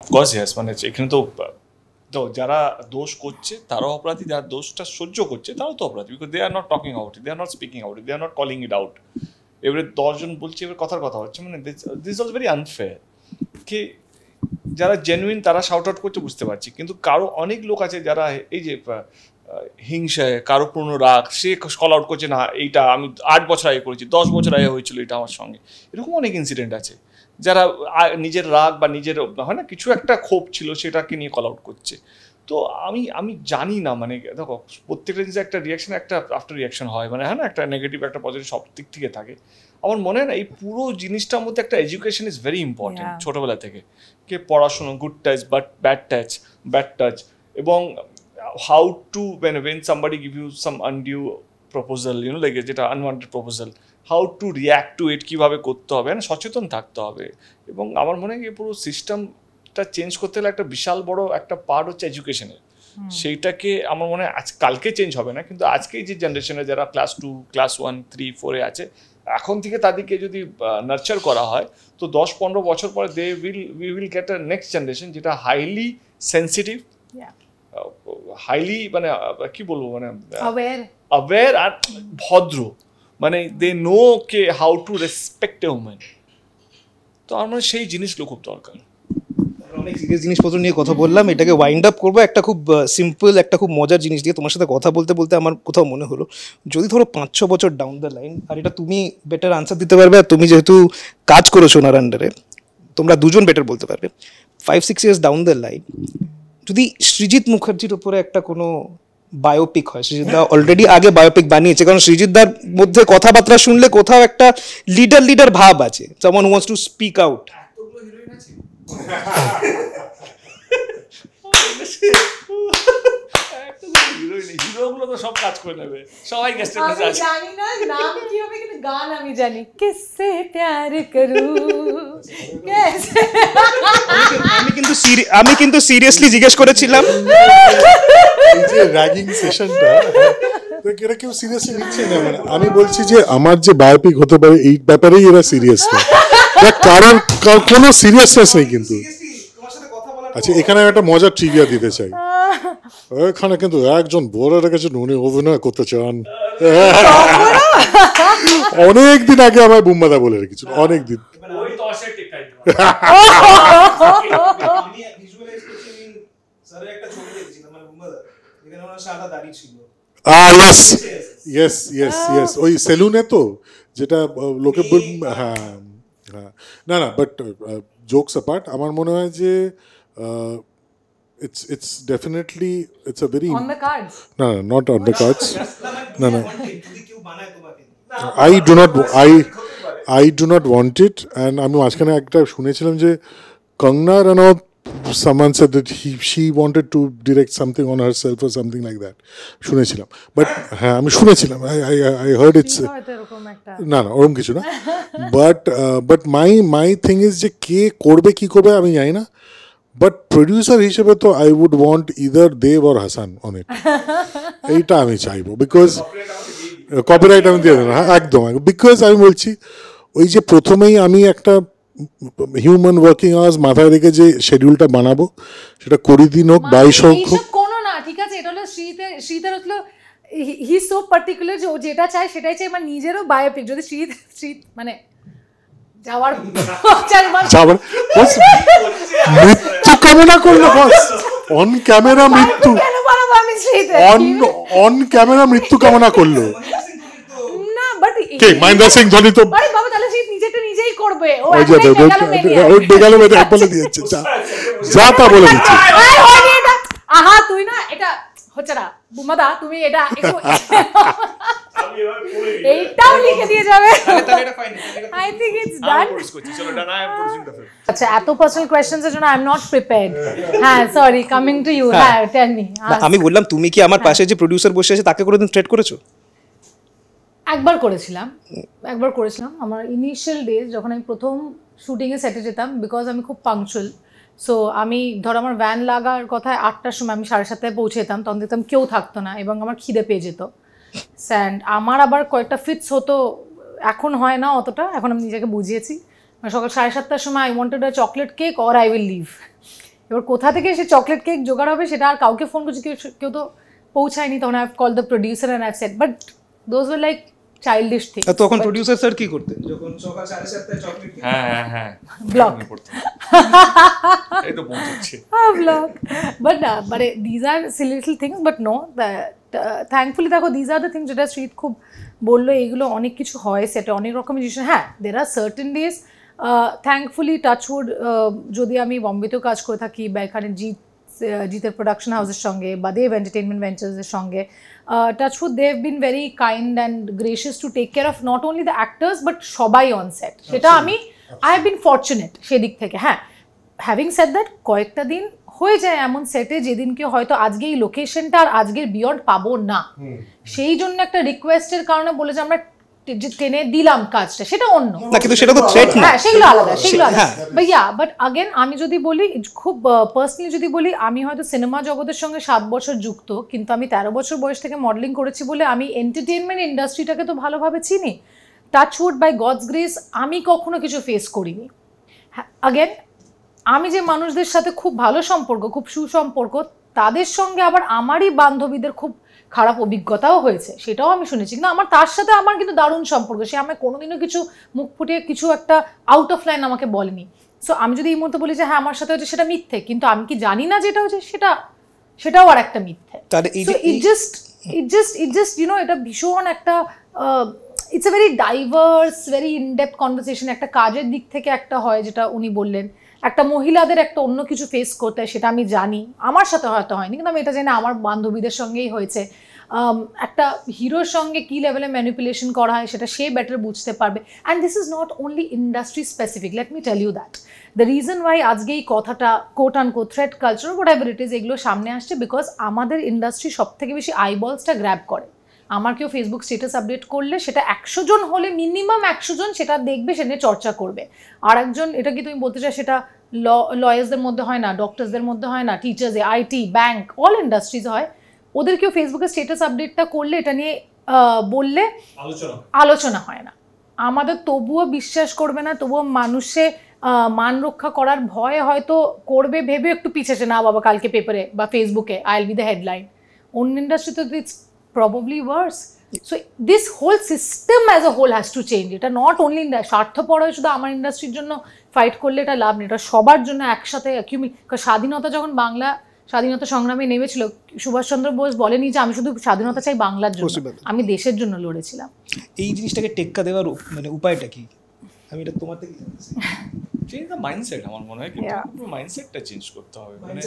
Of course yes, মানে এখানে তো যারা দোষ করছে তারাও অপরাধী, যারা দোষটা সহ্য করছে তারাও তো অপরাধী, because they are not talking out it, they are not speaking out it, they are not calling it out. এবারে 10 জন বলছে, এবার কথার কথা হচ্ছে, মানে দিস ওয়াজ ভেরি আনফেয়ার। কি যারা জেনুইন তারা শাউট আউট করছে বুঝতে পারছি, কিন্তু কারো অনেক লোক আছে যারা এই যে হিংসায়, কারো পূর্ণ রাগ, সে কল আউট করছে, না এইটা আমি 8 বছর আগে করেছি, 10 বছর আগে হয়েছিল এটা আমার সঙ্গে, এরকম অনেক ইনসিডেন্ট আছে। যারা নিজের রাগ বা নিজের হয় না কিছু একটা ক্ষোভ ছিল সেটাকে নিয়ে কল আউট করছে। তো আমি জানি না, মানে দেখো প্রত্যেকটা জিনিসের একটা রিয়াকশন, একটা আফটার রিয়াকশন হয়, মানে হ্যাঁ না, একটা নেগেটিভ একটা পজিটিভ সব দিক থেকে থাকে। আমার মনে হয় না এই পুরো জিনিসটার মধ্যে একটা এডুকেশন ইজ ভেরি ইম্পর্টেন্ট ছোটোবেলা থেকে, কে পড়াশুনো, good touch but bad touch, এবং how to when somebody give you some undue proposal, you know, like যেটা unwanted proposal, how to react to it, কিভাবে করতে হবে, না সচেতন থাকতে হবে। এবং আমার মনে হয় এই পুরো সিস্টেমটা চেঞ্জ করতে হলে একটা বিশাল বড় একটা পার্ট হচ্ছে এডুকেশনের। সেইটাকে আমার মনে হয় কালকে চেঞ্জ হবে না, কিন্তু আজকে যে জেনারেশনে যারা ক্লাস 2, ক্লাস 1, 3, 4-এ আছে, এখন থেকে তাদেরকে যদি নার্চার করা হয় তো 10-15 বছর পরে we will get a next generation যেটা হাইলি সেন্সিটিভ, হাইলি মানে কি বলবো, মানে অ্যাওয়্যার আর ভদ্র, মানে দে নো কে how to respect a woman. তো আমার সেই জিনিসগুলো খুব দরকার। অনেক সিরিয়াস জিনিসপত্র নিয়ে কথা বললাম, এটাকে ওয়াইন্ড আপ করবো একটা খুব সিম্পল, একটা খুব মজার জিনিস দিয়ে। তোমার সাথে কথা বলতে বলতে আমার কোথাও মনে হলো, যদি ধরো 5-6 বছর ডাউন দ্য লাইন, আর এটা তুমি বেটার আনসার দিতে পারবে, আর তুমি যেহেতু কাজ করেছো ওনার আন্ডারে, তোমরা দুজন বেটার বলতে পারবে, 5-6 years ডাউন দ্য লাইন যদি সৃজিত মুখার্জির উপরে একটা কোনো বায়োপিক হয়, সৃজিত দা অলরেডি আগে বায়োপিক বানিয়েছে, কারণ সৃজিত দার মধ্যে কথাবার্তা শুনলে কোথাও একটা লিডার ভাব আছে, someone who wants to speak out. হিরোগুলো তো সব কাজ করে নেবে, সবাই গেস্ট আছে। আমি জানি না নাম কি হবে, কিন্তু গান আমি জানি, কিসসে প্যার করু कैसे। আমি কিন্তু সিরিয়াসলি জিজ্ঞেস করেছিলাম এই যে র্যাগিং সেশনটা, তো এরা কেউ সিরিয়াসলি নিচ্ছে না। মানে আমি বলছি যে আমার যে বায়োপিক হতে পারে এই ব্যাপারেই এরা সিরিয়াস না, কারণ কোনো সিরিয়াসনেস নেই কিন্তু। আচ্ছা, এখানে একটা মজার ট্রিভিয়া দিতে চাই, এখানে কিন্তু একজন বলে রেখেছেন উনি অভিনয় করতে চান। অনেকদিন আগে আমার বুম্বাদা বলে রেখেছিল, অনেকদিন। ওই সেলুনে তো, যেটা লোকে, হ্যাঁ হ্যাঁ, না বাট জোকস অ্যাপার্ট, আমার মনে হয় যে it's definitely it's a very on the cards. No, not on the cards. No. I do not want it, and আমি মাঝখানে একটা শুনেছিলাম যে Kangana Ranaut, someone said that she wanted to direct something on herself or something like that, শুনেছিলাম, but হ্যাঁ আমি শুনেছিলাম, I heard it's না ওরকম কিছু না, but my thing is যে কে করবে কি করবে আমি জানি না, বাট প্রডিউসার হিসেবে তো I would want either Dev or Hasan on it, এইটা আমি চাইবো, বিকজ কপিরাইট আমি দিয়ে দেবো, হ্যাঁ একদম, বিকজ আমি বলছি ওই যে প্রথমেই আমি একটা হিউম্যান ওয়ার্কিং আওয়ার্স মাথায় রেখে যে শিডিউলটা বানাবো, সেটা 20 দিন হোক 22 হোক, কোনো না, ঠিক আছে, এটা হলো শ্রীতের হলো হি সো পার্টিকুলার যে ও যেটা চায় সেটাই চাই, মানে নিজেরও বায়োপিক যদি শ্রী মানে যাওয়ার মৃত্যু কামনা করলো, বস অন ক্যামেরা মৃত্যু, অন ক্যামেরা মৃত্যু কামনা করলো না, বাট কে মহেন্দ্র সিং ধোনি তো আরে বাবা, তাহলে সে নিজেটা নিজেই করবে, ও বেগালো মেয়ে বলে দিয়েছে, যা তা বলে দিচ্ছে। আহা তুই না, এটা হচ্ছে না বুমাদা, তুমি এটা একটু এইটাও লিখে দিয়ে যাবে, আই থিংক ইটস ডান। আচ্ছা, এত পার্সোনাল কোশ্চেনস এর জন্য আই এম নট প্রিপেয়ার্ড। হ্যাঁ সরি, কামিং টু ইউ, হ্যাঁ টেল মি। আমি বললাম তুমি কি আমার পাশে যে প্রোডিউসার বসে আছে তাকে কোনোদিন থ্রেট করেছো? একবার করেছিলাম আমার ইনিশিয়াল ডেজ, যখন আমি প্রথম শুটিংয়ে সেটে যেতাম, বিকজ আমি খুব পাংচুয়াল। সো আমি ধর আমার ভ্যান লাগার কথায় 8টার সময় আমি 7:30 পৌঁছে যেতাম, তখন দেখতাম কেউ থাকতো না এবং আমার খিদে পেয়ে যেত। স্যান্ড আমার আবার কয়েকটা ফিটস হতো, এখন হয় না অতটা, এখন আমি নিজেকে বুঝিয়েছি, মানে সকাল 7:30টার সময় I wanted a chocolate cake or I will leave, এবার কোথা থেকে সে চকলেট কেক জোগাড় হবে সেটা আর কাউকে ফোন করছে, কেউ তো পৌঁছায়নি, তখন I have call the producer and I have said, but those were like childish thing. তখন প্রোডিউসার স্যার কি করতেন যখন সকাল 7:30 চকলেট? হ্যাঁ ব্লগ এই তো পৌঁছচ্ছে ব্লগ, বাট মানে these are silly little things, but no thankfully দেখো দিজ আর দ্য থিংস যেটা শ্রীত খুব বললো, এইগুলো অনেক কিছু হয় সেটা, অনেক রকমের জিনিস। হ্যাঁ, there are certain days thankfully touch wood, যদি আমি বম্বেতেও কাজ করে থাকি বা এখানে জিতের প্রোডাকশন হাউসের সঙ্গে বা দেব এন্টারটেনমেন্ট ভেঞ্চার্সের সঙ্গে, touch wood they have been very kind and gracious to take care of not only the actors but সবাই অন সেট, সেটা আমি আই হ্যাভ বিন ফর্চুনেট সেদিক থেকে। হ্যাঁ, হ্যাভিং সেড দ্যাট, কয়েকটা দিন হয়ে যায় এমন সেটে যেদিনকে হয়তো আজকে এই লোকেশনটা আর আজকের বিয়ন্ড পাবো না, সেই জন্য একটা রিকোয়েস্টের কারণে বলে যে আমরা টেনে দিলাম কাজটা, সেটা অন্য না, কিন্তু সেটা তো থ্রেট না। হ্যাঁ, সেগুলো আলাদা, সেগুলো আলাদা। বাট আগেন আমি যদি বলি, খুব পার্সোনালি যদি বলি, আমি হয়তো সিনেমা জগতের সঙ্গে 7 বছর যুক্ত, কিন্তু আমি 13 বছর বয়স থেকে মডেলিং করেছি বলে আমি এন্টারটেনমেন্ট ইন্ডাস্ট্রিটাকে তো ভালোভাবে চিনি। টাচউড বাই গডস গ্রেস আমি কখনো কিছু ফেস করিনি। আগেন আমি যে মানুষদের সাথে খুব ভালো সম্পর্ক, খুব সুসম্পর্ক, তাদের সঙ্গে আবার আমারই বান্ধবীদের খুব খারাপ অভিজ্ঞতাও হয়েছে, সেটাও আমি শুনেছি। কিন্তু আমার তার সাথে আমার কিন্তু দারুণ সম্পর্ক, সে আমায় কোনোদিনও কিছু মুখ ফুটিয়ে কিছু একটা আউট অফ লাইন আমাকে বলেনি। সো আমি যদি এই মুহূর্তে বলি যে হ্যাঁ আমার সাথে হচ্ছে, সেটা মিথ্যে, কিন্তু আমি কি জানি না যেটা হচ্ছে সেটাও আর একটা মিথ্যে। ইট জাস্ট ইউ নো, এটা ভীষণ একটা it's a very diverse, very in-depth conversation. একটা কাজের দিক থেকে একটা হয়, যেটা উনি বললেন, একটা মহিলাদের একটা অন্য কিছু ফেস করতে হয়, সেটা আমি জানি, আমার সাথে হয়তো হয়নি, কিন্তু আমি এটা জানি আমার বান্ধবীদের সঙ্গেই হয়েছে। একটা হিরোর সঙ্গে কী লেভেলে ম্যানিপুলেশন করা হয় সেটা সে বেটার বুঝতে পারবে। And this is not only industry specific, let me tell you that the reason why আজকে এই কথাটা quote unquote threat culture whatever it is এগুলো সামনে আসছে, বিকজ আমাদের ইন্ডাস্ট্রি সব থেকে বেশি আইবলসটা গ্র্যাব করে। আমার কেউ ফেসবুক স্ট্যাটাস আপডেট করলে সেটা 100 জন হলে মিনিমাম 100 জন সেটা দেখবে, সে নিয়ে চর্চা করবে। আর একজন, এটা কি তুমি বলতে চাও সেটা লয়ার্সদের মধ্যে হয় না, ডক্টরসদের মধ্যে হয় না, টিচার্সে, আইটি, ব্যাংক, অল ইন্ডাস্ট্রিজ হয়, ওদের কেউ ফেসবুকে স্ট্যাটাস আপডেটটা করলে এটা নিয়ে বললে আলোচনা হয় না। আমাদের তবুও বিশ্বাস করবে না, তবুও মানুষে মান রক্ষা করার ভয়ে হয়তো করবে ভেবে একটু পিছেছে, না বাবা কালকে পেপারে বা ফেসবুকে I will be the headline. অন্য ইন্ডাস্ট্রিতে it's probably worse. So this whole system as a whole has to change. এটা নট অনলি স্বার্থপর হয়ে শুধু আমার ইন্ডাস্ট্রির জন্য ফাইট করলে এটা লাভ নেই, এটা সবার জন্য একসাথে। স্বাধীনতা যখন বাংলা স্বাধীনতা সংগ্রামে নেমেছিল, সুভাষচন্দ্র বোস বলেনি যে আমি শুধু স্বাধীনতা চাই বাংলার জন্য, আমি দেশের জন্য লড়েছিলাম। এই জিনিসটাকে টেক্কা দেওয়ার মানে উপায়টা কি? আমি এটা তোমার থেকে জানছি। চেঞ্জ দ্য মাইন্ডসেট, আমার মনে হয় কিন্তু মাইন্ডসেটটা চেঞ্জ করতে হবে। মানে